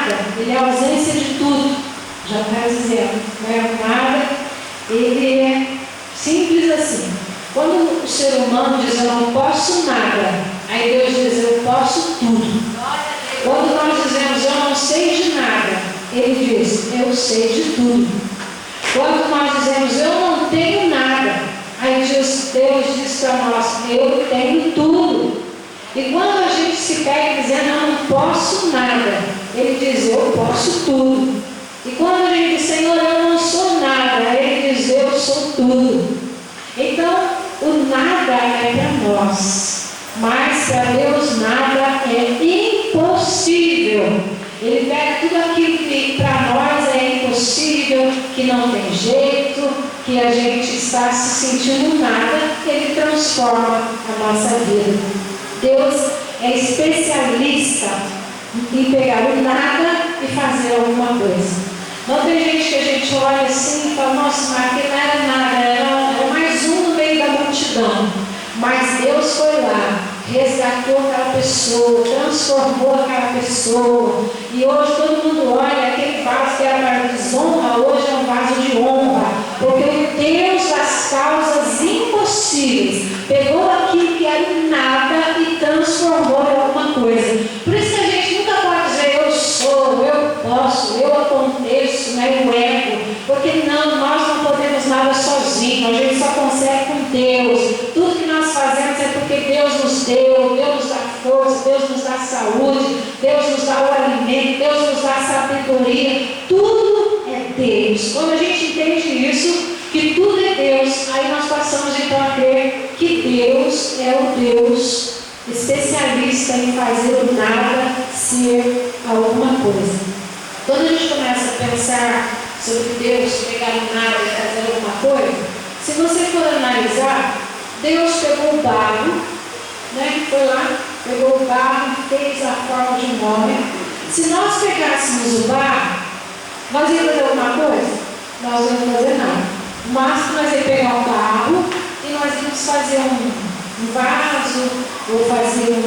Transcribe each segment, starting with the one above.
nada, ele é a ausência de tudo. Já está dizendo, não é o nada, ele é simples assim. Quando o ser humano diz eu não posso nada, aí Deus diz eu posso tudo. Quando nós dizemos eu não sei de nada, ele diz eu sei de tudo. Quando nós dizemos eu não tenho nada, aí Deus diz para nós eu tenho tudo. E quando a gente se pega dizendo eu não posso nada, ele diz eu posso tudo. E quando a gente diz Senhor eu não sou nada, ele diz eu sou tudo. Então o nada é para nós, mas para Deus nada é impossível. Ele pega tudo aquilo que para nós é impossível, que não tem jeito, que a gente está se sentindo nada, ele transforma a nossa vida. Deus é especialista em pegar o nada e fazer alguma coisa. Não tem gente que a gente olha assim e fala, nossa, mas aquilo não era nada, era mais um no meio da multidão. Mas Deus foi lá, resgatou aquela pessoa, transformou aquela pessoa. E hoje todo mundo olha, aquele vaso que era para desonra, hoje é um vaso de honra. Porque o Deus das causas impossíveis pegou aquilo que era nada e transformou em alguma coisa. Por isso que a gente nunca pode dizer eu sou, eu posso, eu aconteço, né, o ego. Porque não, nós não podemos nada sozinhos, a gente só consegue com Deus. Tudo que nós fazemos é porque Deus nos deu, Deus nos dá força, Deus nos dá saúde, Deus nos dá o alimento, Deus nos dá sabedoria. Tudo é Deus. Quando a gente entende isso, que tudo é Deus, aí nós passamos então a crer que Deus é o Deus especialista em fazer o nada ser alguma coisa. Quando a gente começa a pensar sobre Deus pegar o nada e fazer alguma coisa, se você for analisar, Deus pegou o barro, né? Foi lá, pegou o barro e fez a forma de um homem. Se nós pegássemos o barro, nós íamos fazer alguma coisa? Nós não íamos fazer nada. O máximo nós íamos pegar um barro e nós íamos fazer um vaso, ou fazer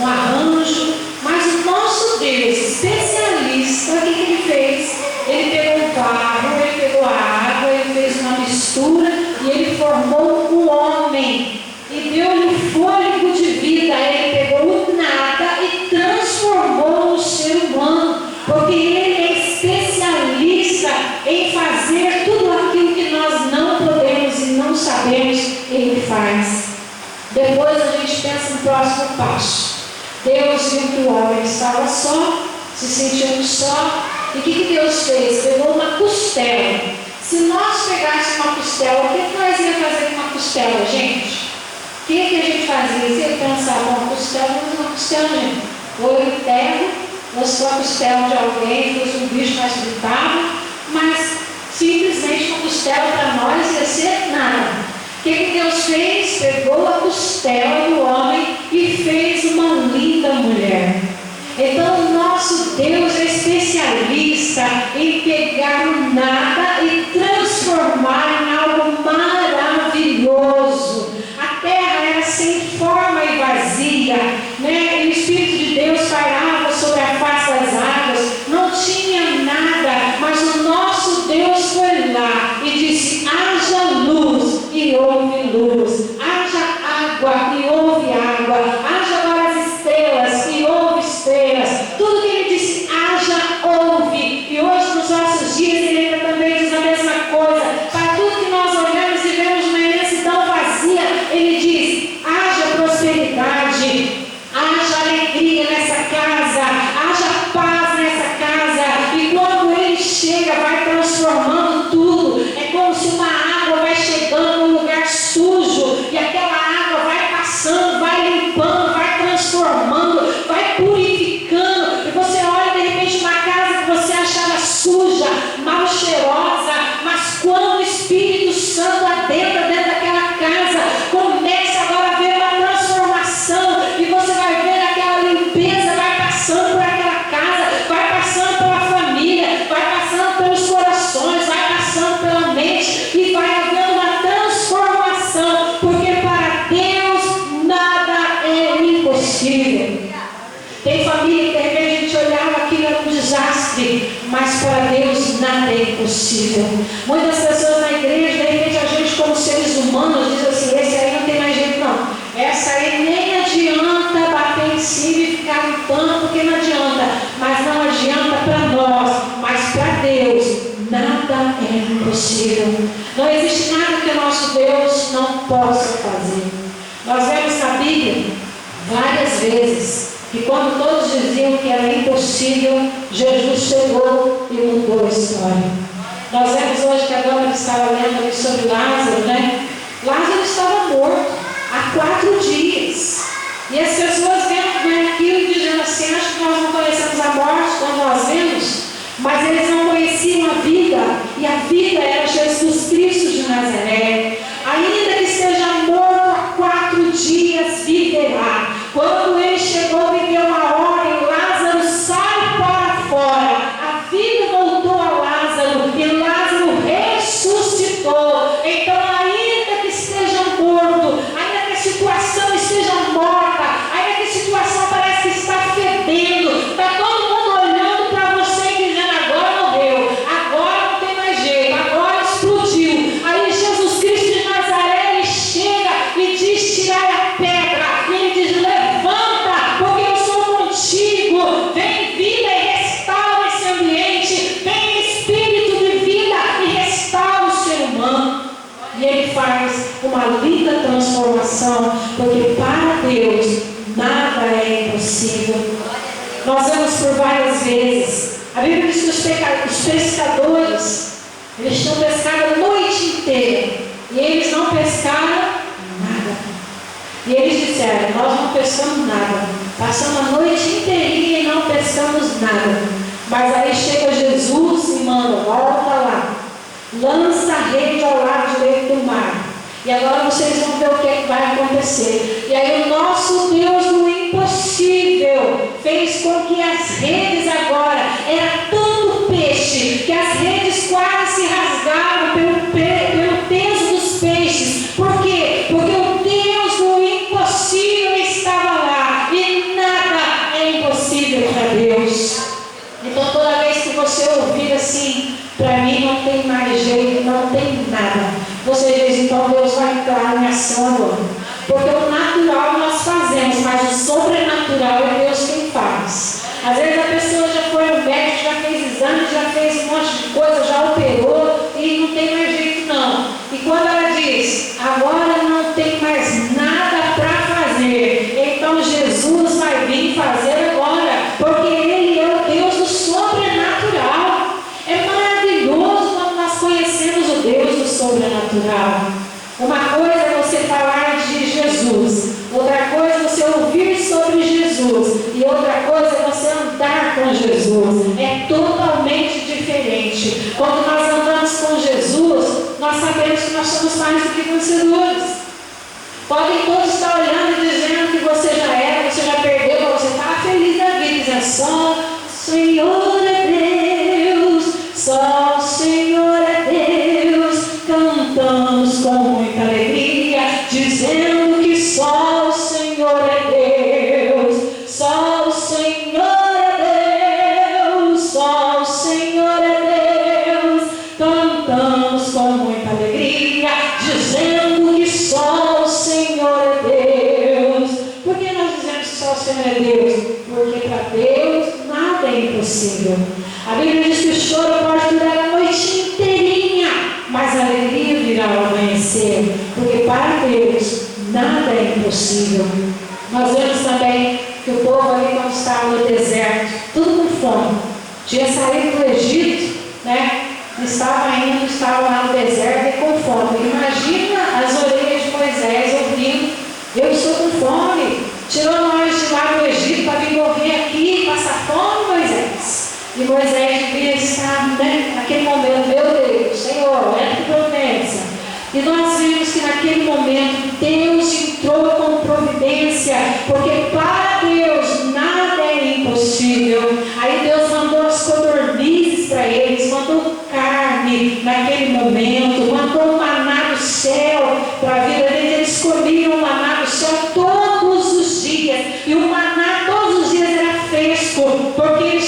um arranjo. Mas o nosso Deus, especialista, o que ele fez? Ele pegou o barro, ele pegou a água, ele fez uma mistura e ele formou um homem. E deu-lhe fôlego de vida. Ele pegou o nada e transformou no ser humano. Porque ele é especialista em fazer tudo aquilo que nós não podemos e não sabemos, ele faz. Depois a gente pensa no próximo passo. Deus viu que o homem estava só, se sentindo só. E o que Deus fez? Pegou uma costela. Se nós pegássemos uma costela, o que nós íamos fazer com uma costela, gente? O que a gente fazia? Você ia pensar, uma costela, gente. Ou eu enterro, ou se for a costela de alguém, fosse um bicho mais brutal, mas simplesmente uma costela para nós ia ser nada. O que Deus fez? Pegou a costela do homem e fez uma linda mulher. Então o nosso Deus é especialista em pegar o nada e transformar em algo maravilhoso. A terra era sem forma e vazia, né? E o Espírito de Deus pairava sobre a face das águas, não tinha nada, mas o nosso Deus foi lá e disse: haja luz e houve luz, haja água e houve água, haja agora as estrelas e houve estrelas. Tudo que ele disse haja, houve. E hoje nos nossos dias ele ainda também diz a mesma coisa. Para tudo que nós olhamos e vemos uma imensidão vazia, ele diz: haja prosperidade, haja alegria nessa casa, haja paz nessa casa. E quando ele chega, vai transformando tudo. É como se uma água vai chegando num lugar sujo e aquela água vai passando, vai limpando, vai transformando, vai purificando. E você olha de repente uma casa que você achava suja, mal cheirosa, mas quando o Espírito Santo adentra dentro daquela casa, começa agora a ver uma transformação e você vai ver aquela limpeza, vai passando por aquela casa, vai passando pela família, vai passando pelos corações, vai passando pela mente e vai havendo uma transformação, porque para Deus nada é impossível. Tem família que de repente a gente olhava aquilo era um desastre, mas para Deus nada é impossível. Muitas pessoas na igreja, de repente a gente como seres humanos diz assim, esse aí não tem mais jeito não, essa aí nem adianta bater em cima e ficar lutando, porque não adianta, mas não adianta para nós, mas para Deus nada é impossível. Não existe nada que o nosso Deus não possa fazer. Nós vemos na Bíblia várias vezes que quando todos diziam que era impossível, Jesus chegou e mudou a história. Nós vemos hoje que a dona estava lendo ali sobre Lázaro, né? Lázaro estava morto há 4 dias. E as pessoas vendo aquilo dizendo assim, acho que nós não conhecemos a morte quando nós vemos, mas eles não conheciam a vida, e a vida era Jesus Cristo de Nazaré. Ainda que esteja morto há 4 dias, viverá. Quando ele chegou, viveu uma hora e Lázaro sai para fora. A vida voltou a Lázaro e Lázaro ressuscitou. Então, ainda que esteja morto, ainda que a situação esteja morta, ainda que a situação parece que está fedendo, está todo mundo olhando para você e dizendo, agora morreu, agora não tem mais jeito, agora explodiu. Aí Jesus Cristo de Nazaré, ele chega e diz, tirai a pedra. E ele diz, levanta, porque eu sou contigo. Vem vida e restaura esse ambiente. Vem espírito de vida e restaura o ser humano. E ele faz uma linda transformação, porque para Deus nada é impossível. Nós vemos por várias vezes. A Bíblia diz que os pescadores, eles tinham pescado a noite inteira e eles não pescaram nada. E eles disseram, nós não pescamos nada, passamos a noite inteirinha e não pescamos nada. Mas aí chega Jesus e manda, volta lá, lança a rede ao lado direito do mar. E agora vocês vão ver o que, é que vai acontecer. E aí o nosso Deus no impossível fez com que as redes agora, era tanto peixe, que as redes quase se rasgaram pelo peso dos peixes. Por quê? Porque o Deus no impossível estava lá. E nada é impossível para Deus. Então toda vez que você ouvir assim, para mim não tem mais jeito, não tem nada, você diz, então Deus vai entrar em ação agora. Porque o natural nós fazemos, mas o sobrenatural é Deus quem faz. Às vezes a pessoa já foi ao médico, já fez exame, já fez um monte de coisa, já operou e não tem mais jeito não. E quando ela diz, agora não tem mais nada para fazer, então Jesus vai vir fazer agora, porque Ele é o Deus do sobrenatural. É maravilhoso quando nós conhecemos o Deus do sobrenatural. Uma coisa é você falar de Jesus, outra coisa é você ouvir sobre Jesus, e outra coisa é você andar com Jesus. É totalmente diferente. Quando nós andamos com Jesus, nós sabemos que nós somos mais do que vencedores. Podem todos estar olhando e dizendo que você já era, você já perdeu, você está feliz da vida, dizendo só o Senhor é Deus, só o Senhor é Deus. Cantamos com muita alegria, dizendo que só o Senhor é Deus, só o Senhor é Deus, só o Senhor é Deus. Cantamos com muita alegria, dizendo que só o Senhor é Deus. Por que nós dizemos que só o Senhor é Deus? Porque para Deus nada é impossível. A Bíblia diz que o choro pode durar a noite inteirinha, mas a alegria virá ao amanhecer, porque para Deus nada é impossível. Nós vemos também que o povo ali, quando estava no deserto, tudo com fome, tinha saído do Egito, né? Estava lá no deserto e com fome. Imagina as orelhas de Moisés ouvindo, eu estou com fome, tirou nós de lá do Egito para vir morrer aqui, passar fome, Moisés. E Moisés devia estar, né, naquele momento, meu Deus, Senhor, é que providência. E nós vimos que naquele momento Deus entrou com providência, porque para Deus nada é impossível. Aí Deus mandou as codornizes para eles, mandou carne naquele momento, mandou um maná do céu para a vida deles. Eles comiam o maná do céu todos os dias, e o maná todos os dias era fresco, porque eles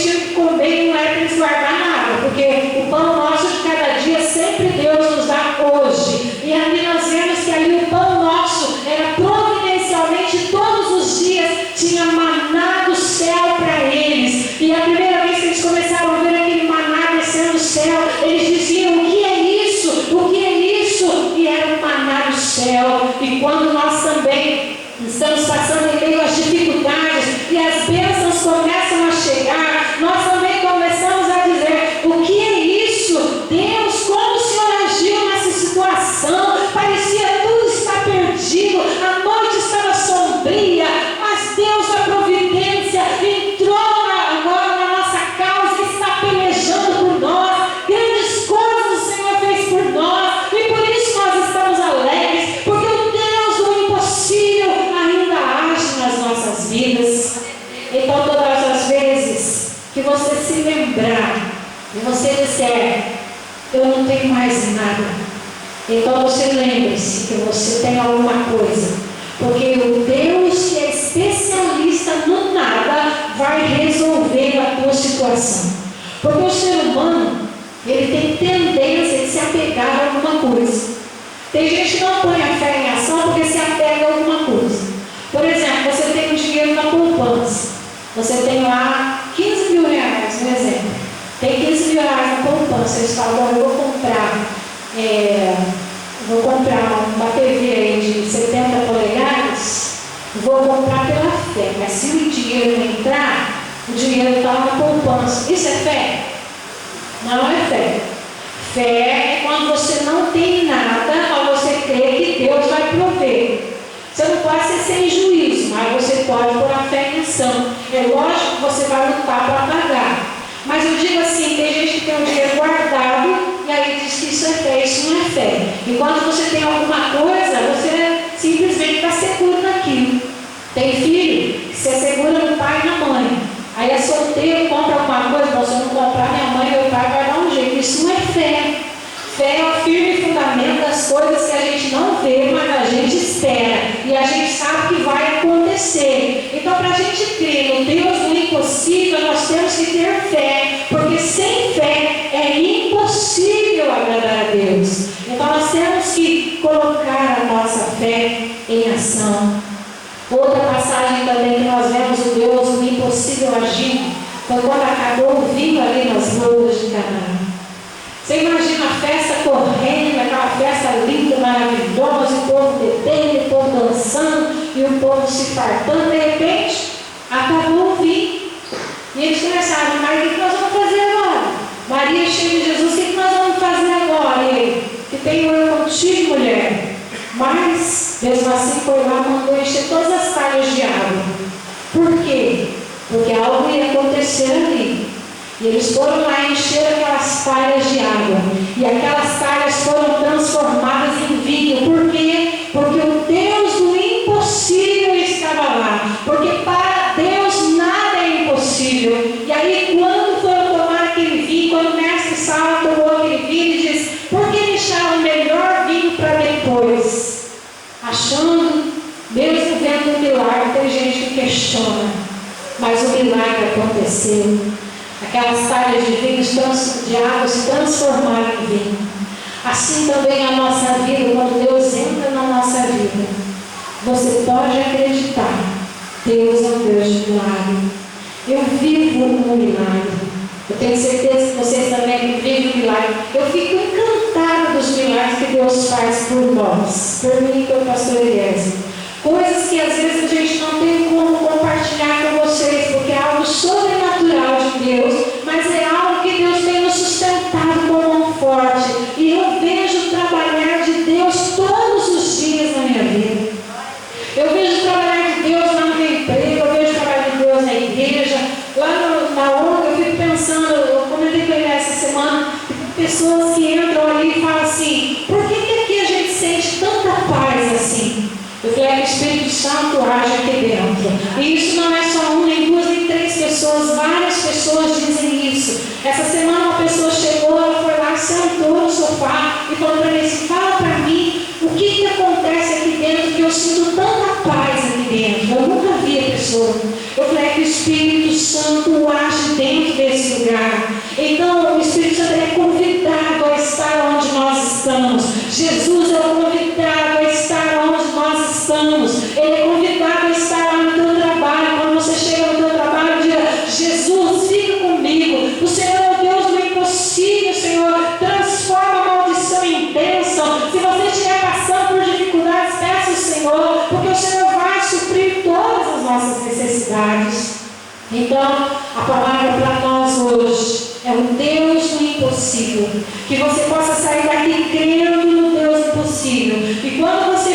começam a chegar, nós também começamos a dizer: o que é isso? Deus, como o Senhor agiu nessa situação? Parecia tudo estar perdido, a noite estava sombria, mas Deus da providência entrou agora na nossa causa e está pelejando por nós. Grandes coisas o Senhor fez por nós e por isso nós estamos alegres, porque o Deus do impossível ainda age nas nossas vidas. Então, todas as vezes que você se lembrar e você disser: eu não tenho mais nada, então você lembre-se que você tem alguma coisa, porque o Deus que é especialista no nada vai resolver a tua situação. Porque o ser humano, ele tem tendência de se apegar a alguma coisa. Tem gente que não põe a fé em ação porque se apega a alguma coisa. Por exemplo, você tem um dinheiro na poupança, você tem lá 15 mil reais, por exemplo. Tem 15 mil reais na poupança. Você fala: bom, eu vou comprar uma TV aí de 70 polegadas, vou comprar pela fé. Mas se o dinheiro não entrar, o dinheiro está na poupança. Isso é fé? Não é fé. Fé é quando você não tem nada, mas você crê que Deus vai prover. Você não pode ser sem juízo, mas você pode pôr a fé em ação. É lógico que você vai lutar para pagar. Mas eu digo assim: tem gente que tem o dinheiro guardado e aí diz que isso é fé. Isso não é fé. E quando você tem alguma coisa, você simplesmente está seguro naquilo. Tem filho que se assegura no pai e na mãe. Aí é solteiro, compra alguma coisa: se eu não comprar, minha mãe e meu pai vai dar um jeito. Isso não é fé. Fé é o firme fundamento das coisas que a gente não vê, mas a gente espera. E a gente sabe que vai acontecer. Então, para a gente crer no Deus do impossível, nós temos que ter fé. Porque sem fé é impossível agradar a Deus. Então, nós temos que colocar a nossa fé em ação. Outra passagem também que nós vemos o Deus do impossível agindo foi quando acabou o vinho ali nas bodas de Caná. Você imagina a festa correndo, aquela festa linda, maravilhosa, o povo bebendo, o povo dançando e o povo se fartando. De repente, acabou o vinho. E eles começaram: mas o que nós vamos fazer agora? Maria chega de Jesus: o que nós vamos fazer agora? E ele: que tenho eu contigo, mulher. Mas, mesmo assim, foi lá, mandou encher todas as talhas de água. Por quê? Porque algo ia acontecer ali. E eles foram lá e encheram aquelas talhas de água. E aquelas talhas foram transformadas em vinho. Por quê? Porque o Deus do impossível estava lá. Porque para Deus nada é impossível. E aí, quando foram tomar aquele vinho, quando o mestre Sala tomou aquele vinho, ele diz: por que deixaram o melhor vinho para depois? Achando, mesmo vendo o milagre, tem gente que questiona. Mas o milagre aconteceu. Aquelas talhas de vinho, de água se transformaram em vinho. Assim também a nossa vida, quando Deus entra na nossa vida, você pode acreditar: Deus é um Deus de milagre. Eu vivo um milagre. Eu tenho certeza que vocês também vivem um milagre. Eu fico encantada dos milagres que Deus faz por nós, por mim e pelo pastor Eliezer. Coisas que às vezes a gente não tem como compartilhar com vocês, porque é algo sobrenatural de Deus, mas é algo que Deus tem nos sustentado com mão forte. E eu vejo o trabalhar de Deus todos os dias na minha vida. Eu vejo o trabalhar de Deus lá no meu emprego, eu vejo o trabalhar de Deus na igreja, lá na ONG. Eu fico pensando, eu comentei com ele essa semana, pessoas que entram ali e falam assim: por que aqui a gente sente tanta paz assim? Eu falei: é que o Espírito Santo age aqui dentro. E isso não é só uma, nem duas, nem três pessoas, várias pessoas dizem isso. Essa semana uma pessoa chegou, ela foi lá, sentou no sofá e falou para mim assim: fala para mim o que acontece aqui dentro, que eu sinto tanta paz aqui dentro. Eu nunca vi a pessoa. Eu falei: é que o Espírito Santo age dentro desse lugar. Então o Espírito Santo é convidado a estar onde nós estamos. Jesus é o convidado a estar onde nós estamos. Ele é convidado a estar lá no teu trabalho. Quando você chega no teu trabalho, diga: Jesus, fica comigo. O Senhor é o Deus do impossível. Senhor, transforma a maldição em bênção. Se você estiver passando por dificuldades, peça ao Senhor, porque o Senhor vai suprir todas as nossas necessidades. Então, a palavra para nós hoje é um Deus do impossível. Que você possa sair daqui crendo no Deus impossível. E quando você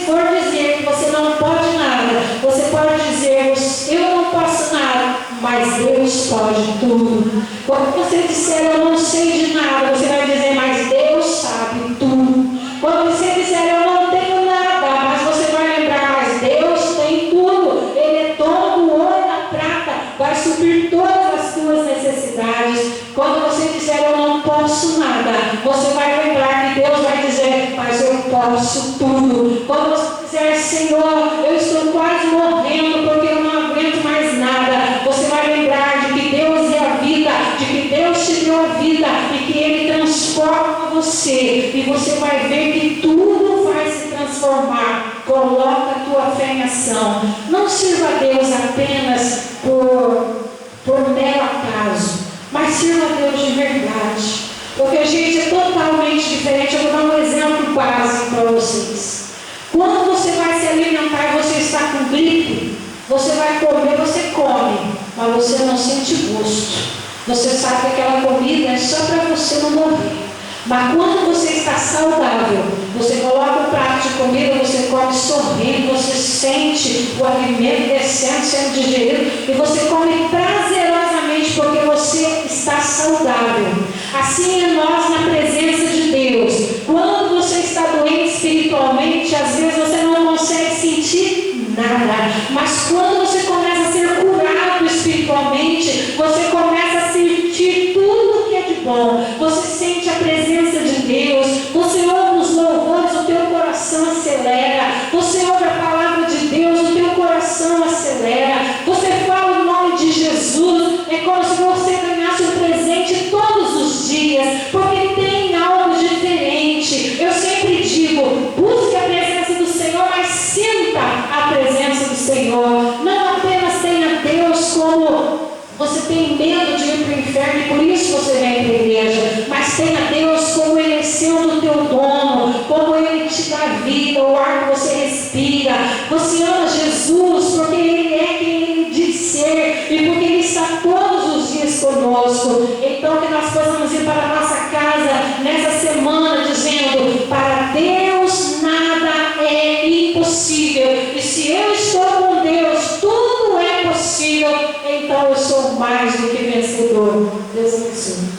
for dizer que você não pode nada, você pode dizer: eu não posso nada, mas Deus pode tudo. Quando você disser: eu não sei de nada, você vai dizer: mas Deus sabe tudo. Quando você disser: eu não tenho nada, mas você vai lembrar: mas Deus tem tudo. Ele é dono do ouro e da prata, vai suprir todas as tuas necessidades. Quando você disser: eu não posso nada, você vai lembrar que Deus vai dizer: mas eu posso tudo. Quando você disser: Senhor, eu estou quase morrendo porque eu não aguento mais nada, você vai lembrar de que Deus é a vida, de que Deus te deu a vida e que Ele transforma você. E você vai ver que tudo vai se transformar. Coloca a tua fé em ação. Não sirva a Deus apenas por mero acaso, mas sirva a Deus de verdade. Porque a gente é totalmente diferente. Eu vou dar um exemplo básico para vocês. Quando você vai se alimentar e você está com gripe, você vai comer, você come, mas você não sente gosto. Você sabe que aquela comida é só para você não morrer. Mas quando você está saudável, você coloca um prato de comida, você come sorrindo, você sente o alimento descendo, sendo digerido, e você come prazerosamente porque você está saudável. Assim é nós na presença de Deus. Quando você está doente espiritualmente, às vezes você não consegue sentir nada. Mas quando você começa a ser curado espiritualmente, você começa a sentir tudo que é de bom. Você sente a presença de Deus. Você ouve os louvores, o teu coração acelera. Você ouve a palavra de Deus, o teu coração acelera. Você fala o nome de Jesus. É como se você ganhasse um presente todos os dias, porque tem algo diferente. Eu sempre digo: busque a presença do Senhor, mas sinta a presença do Senhor. Não apenas tenha Deus como você tem medo de ir para o inferno e por isso você vem para a igreja, mas tenha Deus como Ele é sendo o teu dono, como Ele te dá vida, o ar que você respira. Você ama Jesus porque Ele é quem Ele diz ser e porque Ele está todos os dias conosco. Então que nós possamos ir para a nossa casa nessa semana dizendo: para Deus nada é impossível, e se eu estou com Deus, tudo é possível. Então eu sou mais do que vencedor. Deus abençoe.